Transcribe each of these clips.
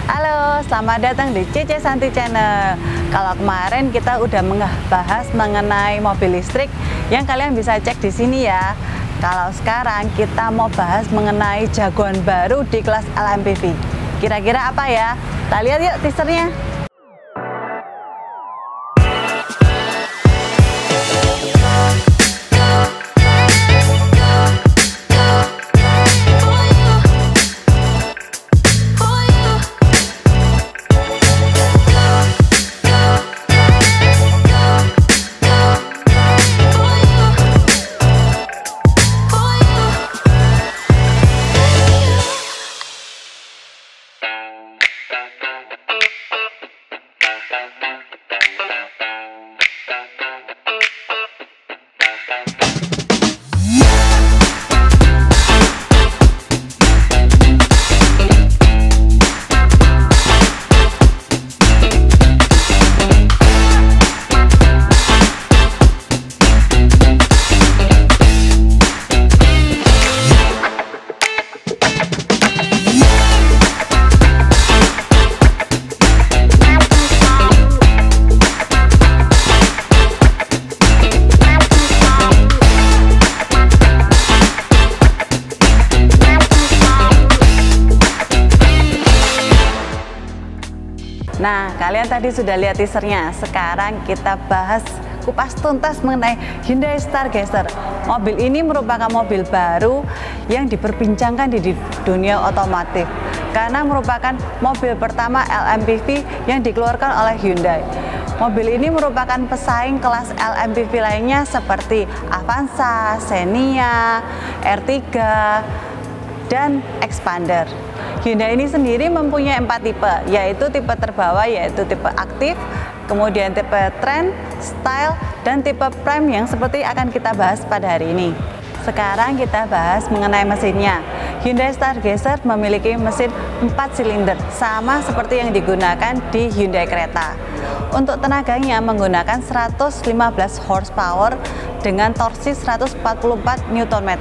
Halo, selamat datang di Cece Santi Channel. Kalau kemarin kita udah bahas mengenai mobil listrik yang kalian bisa cek di sini ya. Kalau sekarang kita mau bahas mengenai jagoan baru di kelas LMPV. Kira-kira apa ya? Kita lihat yuk teasernya. Nah, kalian tadi sudah lihat teasernya. Sekarang kita bahas kupas tuntas mengenai Hyundai Stargazer. Mobil ini merupakan mobil baru yang diperbincangkan di dunia otomotif karena merupakan mobil pertama LMPV yang dikeluarkan oleh Hyundai. Mobil ini merupakan pesaing kelas LMPV lainnya seperti Avanza, Xenia, R3, dan Expander. Hyundai ini sendiri mempunyai 4 tipe, yaitu tipe terbawah yaitu tipe aktif, kemudian tipe trend, style, dan tipe prime yang seperti akan kita bahas pada hari ini. Sekarang kita bahas mengenai mesinnya. Hyundai Stargazer memiliki mesin 4 silinder, sama seperti yang digunakan di Hyundai Creta. Untuk tenaganya menggunakan 115 horsepower dengan torsi 144 Nm.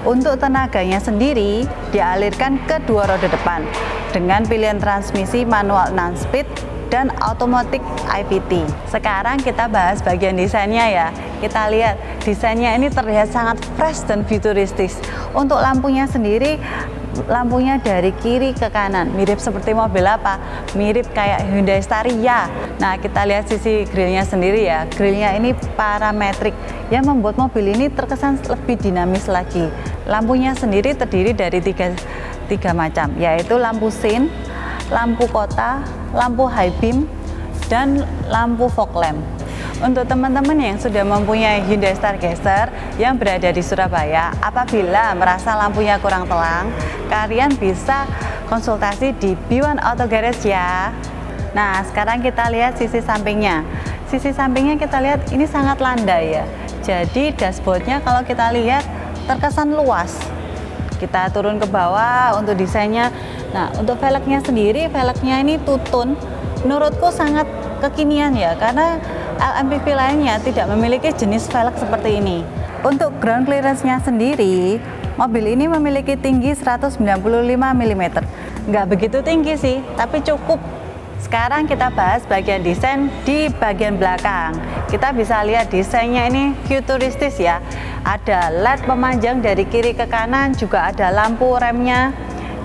Untuk tenaganya sendiri dialirkan ke dua roda depan dengan pilihan transmisi manual 6-speed dan automatic IVT. Sekarang kita bahas bagian desainnya ya. Kita lihat desainnya ini terlihat sangat fresh dan futuristis. Untuk lampunya sendiri, lampunya dari kiri ke kanan, mirip seperti mobil apa? Mirip kayak Hyundai Staria. Nah, kita lihat sisi grillnya sendiri ya. Grillnya ini parametrik yang membuat mobil ini terkesan lebih dinamis lagi. Lampunya sendiri terdiri dari tiga macam, yaitu lampu sein, lampu kota, lampu high beam, dan lampu fog lamp. Untuk teman-teman yang sudah mempunyai Hyundai Stargazer yang berada di Surabaya, apabila merasa lampunya kurang terang, kalian bisa konsultasi di B1 Auto Garage ya. Nah, sekarang kita lihat sisi sampingnya. Sisi sampingnya kita lihat ini sangat landai ya. Jadi dashboardnya kalau kita lihat terkesan luas. Kita turun ke bawah untuk desainnya. Nah, untuk velgnya sendiri, velgnya ini tutun. Menurutku sangat kekinian ya, karena LMPV lainnya tidak memiliki jenis velg seperti ini. Untuk ground clearance-nya sendiri, mobil ini memiliki tinggi 195 mm. Nggak begitu tinggi sih, tapi cukup. Sekarang kita bahas bagian desain di bagian belakang. Kita bisa lihat desainnya ini futuristis ya. Ada LED pemanjang dari kiri ke kanan, juga ada lampu remnya.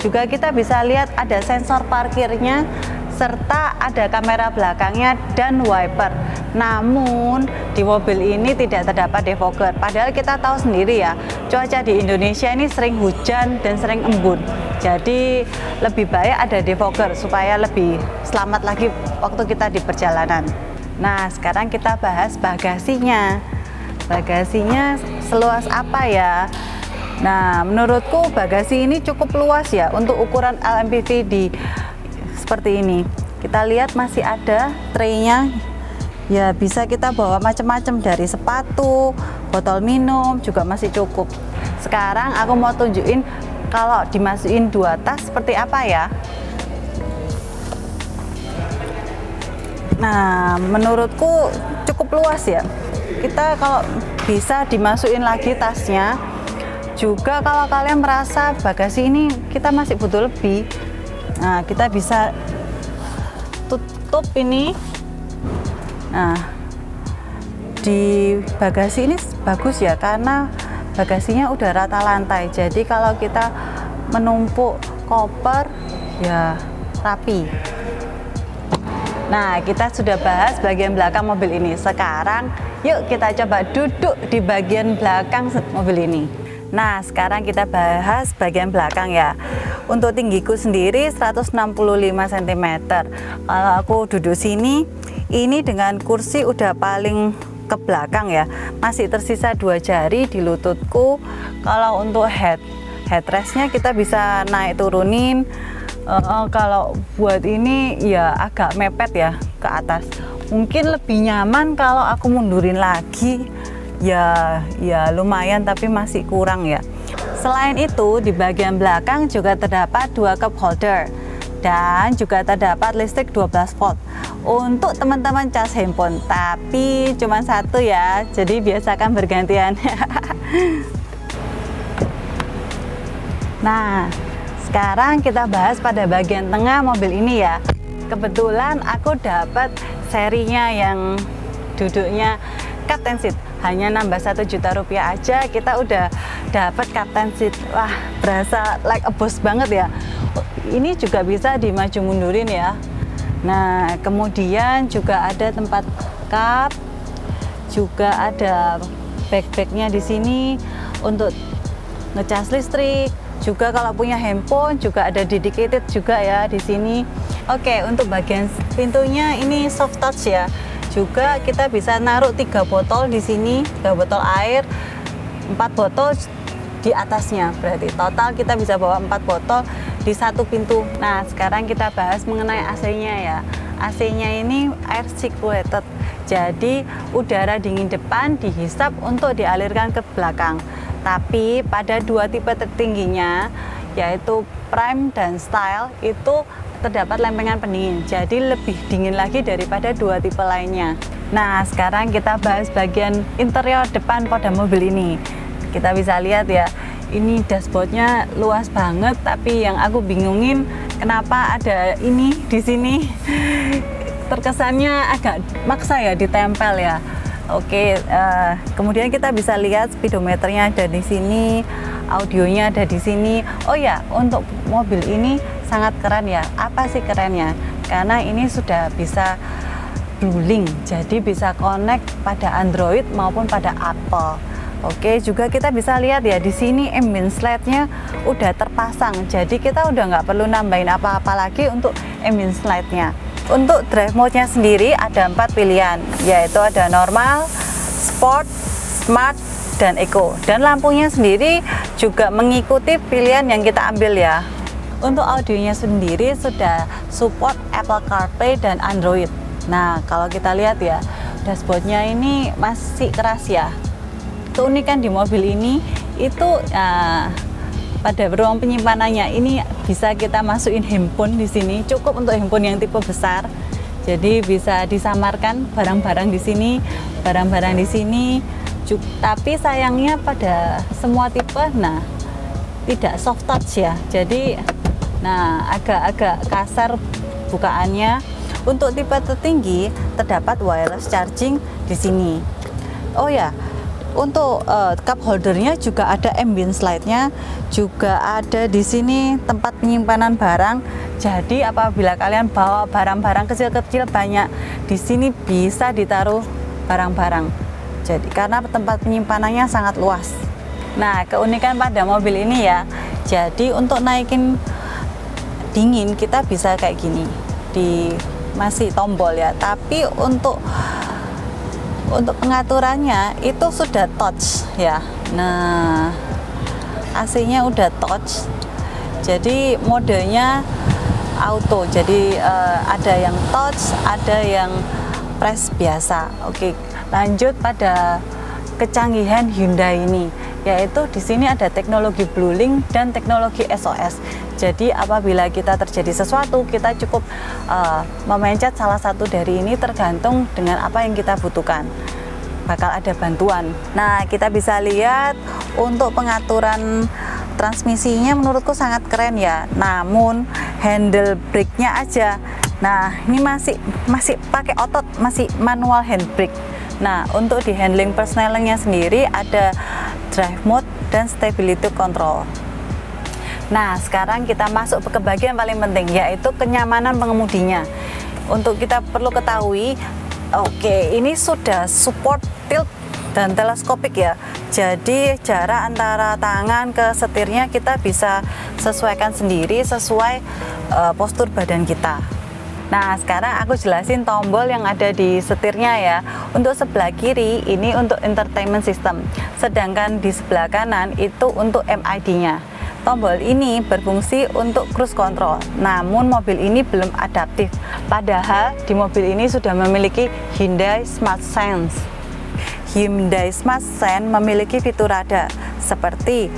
Juga kita bisa lihat ada sensor parkirnya, serta ada kamera belakangnya dan wiper. Namun di mobil ini tidak terdapat defogger. Padahal kita tahu sendiri ya, cuaca di Indonesia ini sering hujan dan sering embun. Jadi lebih baik ada defogger supaya lebih selamat lagi waktu kita di perjalanan. Nah, sekarang kita bahas bagasinya. Bagasinya seluas apa ya? Nah, menurutku bagasi ini cukup luas ya untuk ukuran LMPV seperti ini. Kita lihat masih ada tray-nya. Ya, bisa kita bawa macam-macam dari sepatu, botol minum juga masih cukup. Sekarang aku mau tunjukin kalau dimasukin 2 tas seperti apa ya. Nah, menurutku cukup luas ya. Kita kalau bisa dimasukin lagi tasnya. Juga kalau kalian merasa bagasi ini kita masih butuh lebih, nah kita bisa tertutup ini. Nah, di bagasi ini bagus ya, karena bagasinya udah rata lantai, jadi kalau kita menumpuk koper ya rapi. Nah, kita sudah bahas bagian belakang mobil ini. Sekarang yuk kita coba duduk di bagian belakang mobil ini. Nah, sekarang kita bahas bagian belakang ya. Untuk tinggiku sendiri 165 cm. Kalau aku duduk sini, ini dengan kursi udah paling ke belakang ya. Masih tersisa 2 jari di lututku. Kalau untuk headrestnya kita bisa naik turunin. Kalau buat ini ya agak mepet ya ke atas. Mungkin lebih nyaman kalau aku mundurin lagi. Ya lumayan, tapi masih kurang ya. Selain itu, di bagian belakang juga terdapat 2 cup holder dan juga terdapat listrik 12 volt untuk teman-teman cas handphone, tapi cuma 1 ya, jadi biasakan bergantian. Nah, sekarang kita bahas pada bagian tengah mobil ini ya. Kebetulan aku dapat serinya yang duduknya Captain Seat, hanya nambah 1 juta rupiah aja kita udah dapat Captain Seat. Wah, berasa like a boss banget ya. Ini juga bisa dimaju mundurin ya. Nah, kemudian juga ada tempat cup, juga ada backpacknya di sini untuk ngecas listrik. Juga kalau punya handphone juga ada dedicated juga ya di sini. Oke, untuk bagian pintunya ini soft touch ya. Juga kita bisa naruh 3 botol di sini, 3 botol air, 4 botol di atasnya. Berarti total kita bisa bawa 4 botol di 1 pintu. Nah, sekarang kita bahas mengenai AC-nya ya. AC-nya ini air circulated. Jadi udara dingin depan dihisap untuk dialirkan ke belakang. Tapi pada 2 tipe tertingginya, yaitu Prime dan Style, itu terdapat lempengan pendingin, jadi lebih dingin lagi daripada 2 tipe lainnya. Nah, sekarang kita bahas bagian interior depan pada mobil ini. Kita bisa lihat ya, ini dashboardnya luas banget, tapi yang aku bingungin kenapa ada ini di sini. Terkesannya agak maksa ya ditempel ya. Oke, kemudian kita bisa lihat speedometernya ada di sini, audionya ada di sini. Oh ya, untuk mobil ini sangat keren ya. Apa sih kerennya? Karena ini sudah bisa Bluelink, jadi bisa connect pada Android maupun pada Apple. Oke, juga kita bisa lihat ya di sini ambient light-nya udah terpasang, jadi kita udah nggak perlu nambahin apa-apa lagi untuk ambient light-nya. Untuk drive mode-nya sendiri ada 4 pilihan, yaitu ada normal, sport, smart, dan eco. Dan lampunya sendiri juga mengikuti pilihan yang kita ambil ya. Untuk audionya sendiri sudah support Apple CarPlay dan Android. Nah, kalau kita lihat ya, dashboardnya ini masih keras ya. Keunikan di mobil ini itu pada ruang penyimpanannya ini bisa kita masukin handphone di sini, cukup untuk handphone yang tipe besar. Jadi bisa disamarkan barang-barang di sini, barang-barang di sini. Tapi sayangnya pada semua tipe, nah tidak soft touch ya. Jadi, nah agak-agak kasar bukaannya. Untuk tipe tertinggi terdapat wireless charging di sini. Oh ya. Untuk cup holdernya juga ada ambient light-nya, juga ada di sini tempat penyimpanan barang. Jadi apabila kalian bawa barang-barang kecil-kecil banyak, di sini bisa ditaruh barang-barang. Jadi karena tempat penyimpanannya sangat luas. Nah, keunikan pada mobil ini ya. Jadi untuk naikin dingin kita bisa kayak gini. Masih tombol ya, tapi untuk pengaturannya itu sudah touch ya. Nah, AC-nya udah touch, jadi modenya auto. Jadi ada yang touch, ada yang press biasa. Oke, lanjut pada kecanggihan Hyundai ini, yaitu di sini ada teknologi Bluelink dan teknologi SOS. Jadi apabila kita terjadi sesuatu, kita cukup memencet salah satu dari ini, tergantung dengan apa yang kita butuhkan. Bakal ada bantuan. Nah, kita bisa lihat untuk pengaturan transmisinya menurutku sangat keren ya. Namun handle brake-nya aja Nah, ini masih pakai otot, masih manual handbrake. Nah, untuk di handling persnelingnya sendiri ada drive mode dan stability control. Nah, sekarang kita masuk ke bagian paling penting, yaitu kenyamanan pengemudinya. Untuk kita perlu ketahui, ini sudah support tilt dan teleskopik ya. Jadi jarak antara tangan ke setirnya kita bisa sesuaikan sendiri sesuai postur badan kita. Nah, sekarang aku jelasin tombol yang ada di setirnya ya. Untuk sebelah kiri ini untuk entertainment system, sedangkan di sebelah kanan itu untuk MID-nya. Tombol ini berfungsi untuk cruise control, namun mobil ini belum adaptif. Padahal di mobil ini sudah memiliki Hyundai Smart Sense. Hyundai Smart Sense memiliki fitur radar seperti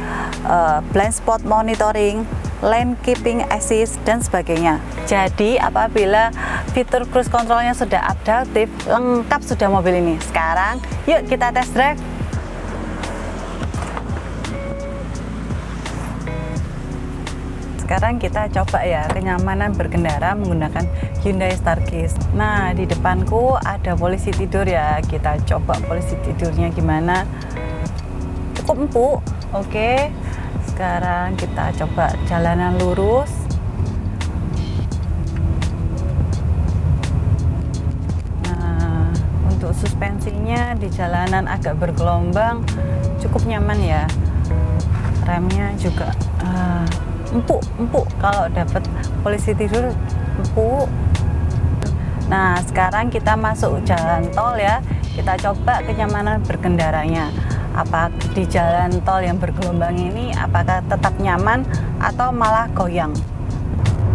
blind spot monitoring, lane keeping assist, dan sebagainya. Jadi apabila fitur cruise controlnya sudah adaptif, lengkap sudah mobil ini. Sekarang yuk kita test drive. Sekarang kita coba ya kenyamanan berkendara menggunakan Hyundai Staircase. Nah, di depanku ada polisi tidur ya. Kita coba polisi tidurnya gimana. Cukup empuk. Oke. Sekarang kita coba jalanan lurus. Nah, untuk suspensinya di jalanan agak bergelombang, cukup nyaman ya. Remnya juga empuk kalau dapat polisi tidur, empuk. Nah, sekarang kita masuk jalan tol ya. Kita coba kenyamanan berkendaranya. Apa di jalan tol yang bergelombang ini apakah tetap nyaman atau malah goyang?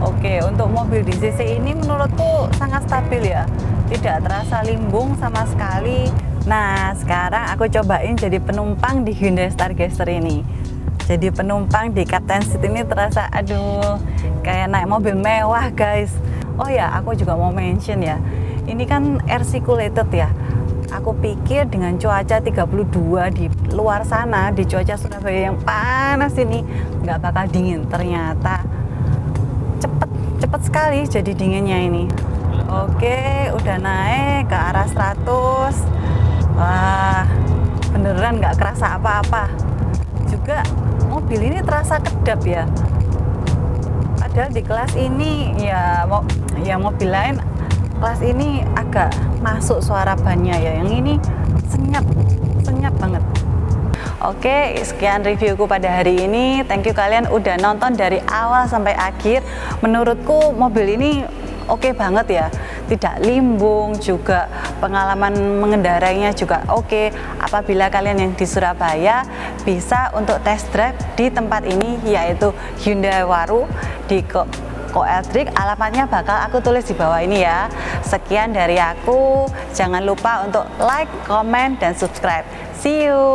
Oke, untuk mobil di CC ini menurutku sangat stabil ya. Tidak terasa limbung sama sekali. Nah, sekarang aku cobain jadi penumpang di Hyundai Stargazer ini. Jadi penumpang di Captain Seat ini terasa aduh kayak naik mobil mewah guys. Oh ya, aku juga mau mention ya, ini kan air circulated ya. Aku pikir dengan cuaca 32 di luar sana, di cuaca Surabaya yang panas ini nggak bakal dingin. Ternyata cepet sekali jadi dinginnya ini. Oke, udah naik ke arah 100. Wah, beneran nggak kerasa apa-apa. Juga mobil ini terasa kedap ya. Padahal di kelas ini ya mobil lain kelas ini agak masuk suara bannya ya. Yang ini senyap banget. Oke, sekian reviewku pada hari ini. Thank you kalian udah nonton dari awal sampai akhir. Menurutku mobil ini oke banget ya. Tidak limbung, juga pengalaman mengendarainya juga oke. Apabila kalian yang di Surabaya bisa untuk test drive di tempat ini, yaitu Hyundai Waru di Koeldrik. Alamatnya bakal aku tulis di bawah ini ya. Sekian dari aku. Jangan lupa untuk like, comment, dan subscribe. See you.